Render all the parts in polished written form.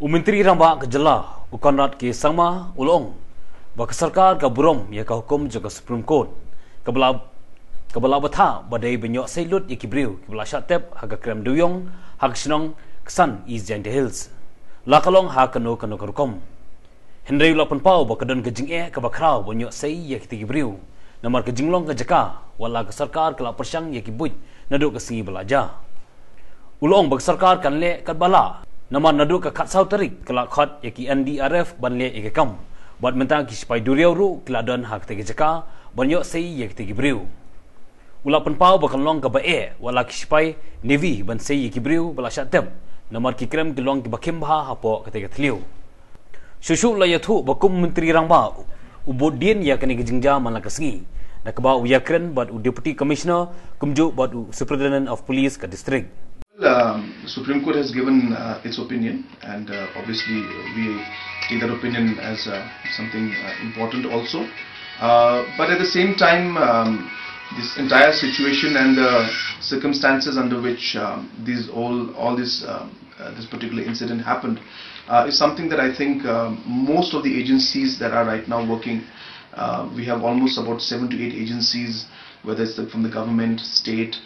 Menteri Ramba Kejala Ukonrat ke Sangma Ulong bak sarkar ka burom ya ka hukum juga Supreme Court kabala batha badai benyok sailut ya kibriu kabala syatep haga krem dewiong hak sinong kesan izan the hills la kalong ha kano karukom Henry la pau bak don ke jingeh ka bakrau benyok sai ya kibriu namar ke jinglong ka jaka wala ka sarkar kala persyang ya kibuj naduk ke singi belaja ulong bak sarkar kan le kat bala nama nadu ka khat sau tarik kala khat yaki NDRF banle ikam buat mentang ki spai duriau ru kladon hak tege jaka banyo sei yak tege briu ula penpau bakal long ka bae wala ki spai navy ban sei ki briu bala shatep namar ki krem ki long ki bakim bha hapoh katege tliu shushu la yathu bakum menteri rangba ubodien ya kani gejingja malak sengi nak ba uyakren bad deputy commissioner kumju bad superintendent of police ka district. The Supreme Court has given its opinion, and obviously we take that opinion as something important also. But at the same time, this entire situation and the circumstances under which this particular incident happened is something that I think most of the agencies that are right now working, we have almost about 7 to 8 agencies, whether it's from the government, state,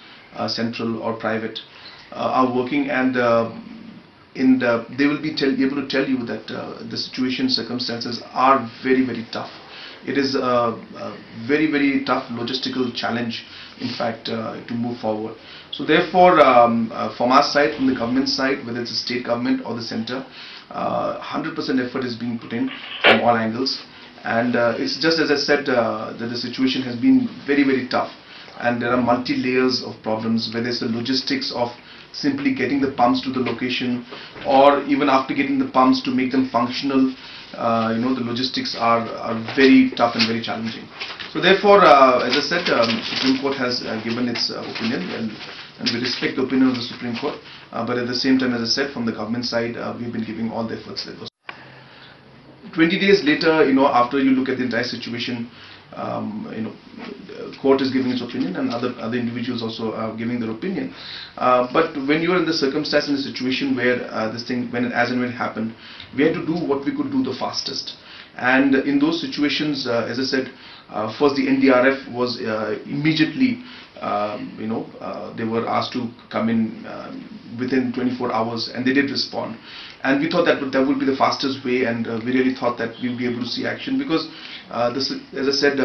central or private, are working, and they will be able to tell you that the situation circumstances are very tough. It is a very tough logistical challenge, in fact, to move forward. So therefore, from our side, from the government side, whether it's the state government or the center, 100% effort is being put in from all angles, and it's just as I said, that the situation has been very tough, and there are multi layers of problems, whether it's the logistics of simply getting the pumps to the location, or even after getting the pumps to make them functional. The logistics are very tough and very challenging. So therefore, as I said, Supreme Court has given its opinion, and we respect the opinion of the Supreme Court, but at the same time, as I said, from the government side, we've been giving all the efforts that was. 20 days later, after you look at the entire situation, court is giving its opinion, and other individuals also are giving their opinion. But when you are in the circumstance, in the situation where this thing, when it happened, we had to do what we could do the fastest. And in those situations, as I said, first the NDRF was immediately, they were asked to come in within 24 hours, and they did respond. And we thought that would be the fastest way, and we really thought that we would be able to see action, because as I said,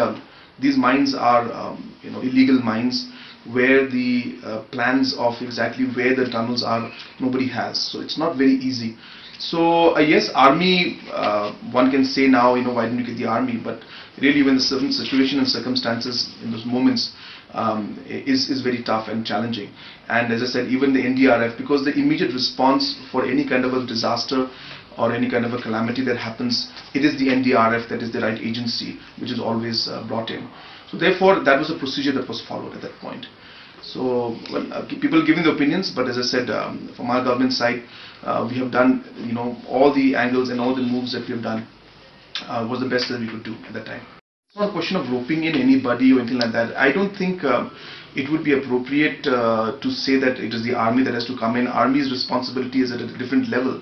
these mines are illegal mines, where the plans of exactly where the tunnels are, nobody has. So it's not very easy. So yes, army, one can say now, why didn't you get the army? But really, when the certain situation and circumstances in those moments is very tough and challenging. And as I said, even the NDRF, because the immediate response for any kind of a disaster or any kind of a calamity that happens, it is the NDRF that is the right agency which is always brought in. So therefore, that was a procedure that was followed at that point. So people giving the opinions, but as I said, from our government side, we have done all the angles and all the moves that we have done was the best that we could do at that time. It's not a question of roping in anybody or anything like that. I don't think it would be appropriate to say that it is the army that has to come in. Army's responsibility is at a different level.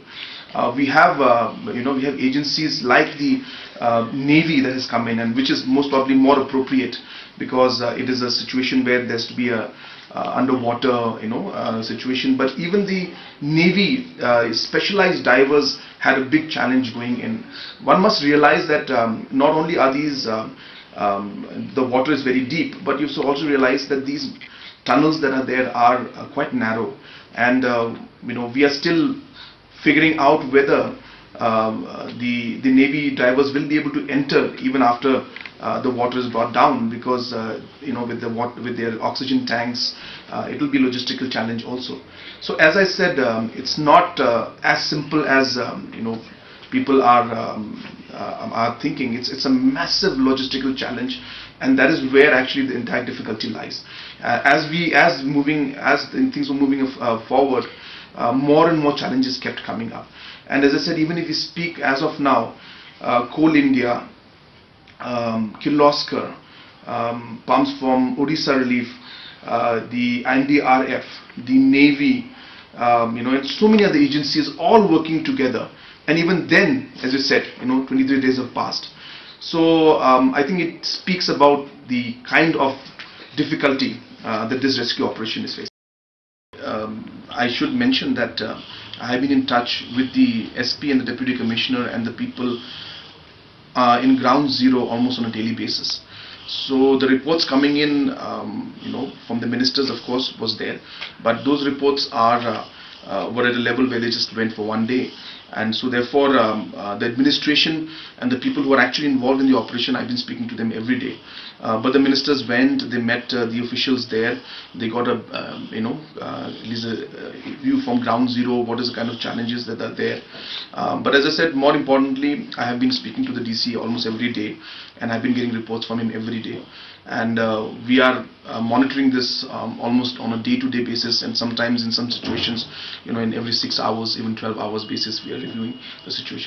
We have agencies like the Navy that has come in, and which is most probably more appropriate, because it is a situation where there has to be a underwater situation. But even the Navy specialized divers had a big challenge going in. One must realize that not only are these the water is very deep, but you also realize that these tunnels that are there are quite narrow, and we are still figuring out whether the Navy divers will be able to enter even after the water is brought down, because with their oxygen tanks, it will be a logistical challenge also. So as I said, it's not as simple as people are thinking. It's a massive logistical challenge, and that is where actually the entire difficulty lies. As things were moving forward, more and more challenges kept coming up. And as I said, even if we speak as of now, Coal India, Kirloskar, pumps from Odisha Relief, the NDRF, the Navy, and so many other agencies all working together And even then, as you said, 23 days have passed. So I think it speaks about the kind of difficulty that this rescue operation is facing. I should mention that I have been in touch with the SP and the Deputy Commissioner and the people in ground zero almost on a daily basis. So the reports coming in, from the ministers, of course, was there, but those reports were at a level where they just went for one day. And so therefore the administration and the people who are actually involved in the operation, I've been speaking to them every day. But the ministers went, they met the officials there, they got at least a view from ground zero, what is the kind of challenges that are there. But as I said, more importantly, I have been speaking to the DC almost every day, and I've been getting reports from him every day. And we are monitoring this almost on a day-to-day basis, and sometimes in some situations, in every 6 hours, even 12 hours basis, we are reviewing the situation.